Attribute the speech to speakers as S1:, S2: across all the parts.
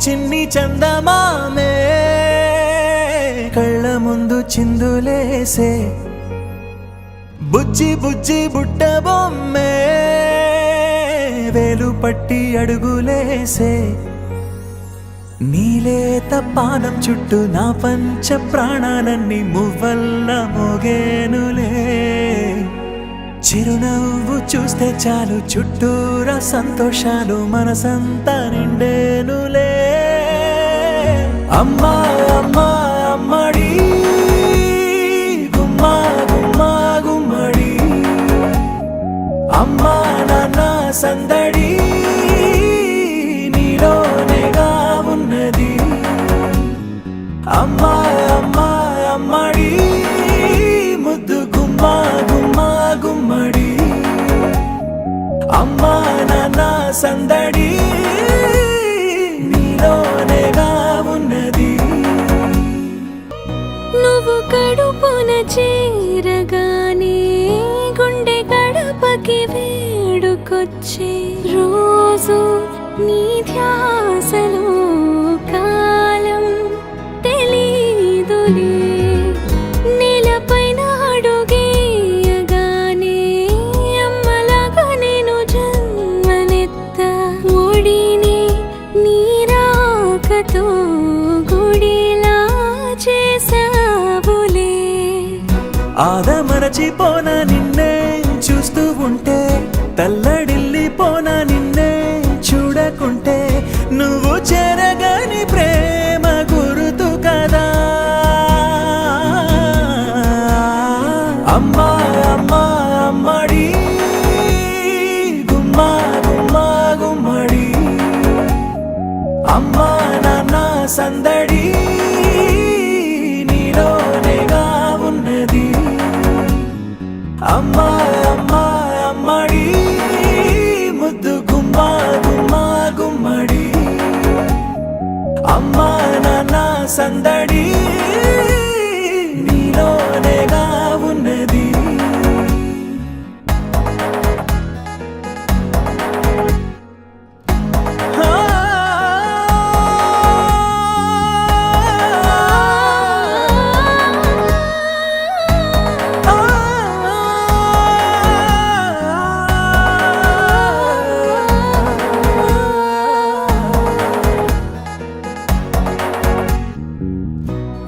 S1: చిన్ని చందమామే కళ్ళ ముందు చిందులేసే బుజ్జి బుజ్జి బుట్ట బొమ్మే వేలు పట్టి అడుగులేసే నీలేత పానం చుట్టూ నా పంచ ప్రాణాలన్నీ మువ్వల్ల మోగేనులే చిరునవ్వు చూస్తే చాలు చుట్టూరా సంతోషాలు మనసంతా నిండేనులే అమ్మా అమ్మా అమ్మడి గుమ్మా గుమ్మా గుమ్మడి అమ్మా నాన్న సందడి నీలోనేగా ఉన్నది అమ్మా అమ్మా అమ్మడి ముద్దు గుమ్మా గుమ్మా గుమ్మడి అమ్మా నాన్న సందడి నీలోనేగా ఉన్నది
S2: నువ్వు కడుపున చేరగానే గుండె గడపకి వేడుకొచ్చే రోజు నీ ధ్యాసలో కాలం తెలీదులే నేలపైన అడుగేయగానే అమ్మలాగా నేను జన్మనెత్త ఒడిని నీ రాకతో గుడిలా చేసావులే
S1: ఆదమరచిపోన నిన్నే చూస్తూ ఉంటే తల్లడిల్లిపోన నిన్నే చూడకుంటే నువ్వు చెరగని ప్రేమ గురుతు కదా అమ్మా అమ్మా అమ్మడి గుమ్మా గుమ్మా గుమ్మడి అమ్మా నాన్న సందడి నీలోనేగా ఉన్నది అమ్మా అమ్మా అమ్మడి ముద్దు గుమ్మా గుమ్మా గుమ్మడి అమ్మా నాన్న సందడి నీలోనేగా ఉన్నది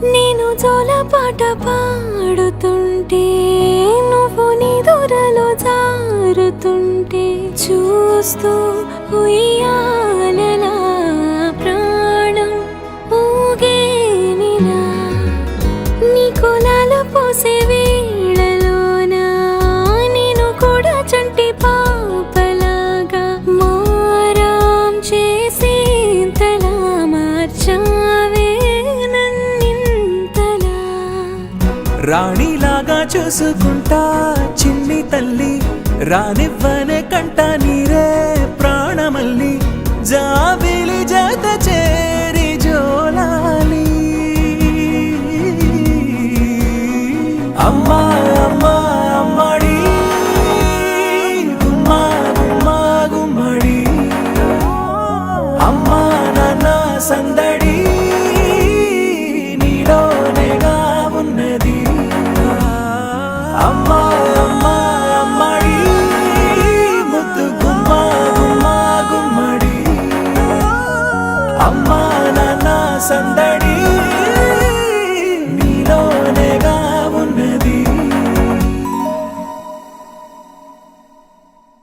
S2: నేను జోలపాట పాడుతుంటే నువ్వు నిదురలో జారుతుంటే చూస్తూ ఉయ్యాలలా ప్రాణం ఊగేనిలా నీ కులాల పోసే వేళలోనా నేను కూడా చంటి పాపలాగా మారాం చేసేంతలా మార్చావే
S1: రాణిలాగా చూసుకుంటా చిన్ని తల్లి రానివ్వనే కంట నీరే ప్రాణమల్లి జాబిలి జత చేరి జోలాలి అమ్మా అమ్మా అమ్మడి గుమ్మా గుమ్మా గుమ్మడి అమ్మా నాన్న సందడి నీలోనేగా ఉన్నది అమ్మా అమ్మా అమ్మడి ముద్దు గుమ్మా గుమ్మా గుమ్మడి అమ్మా నాన్న సందడి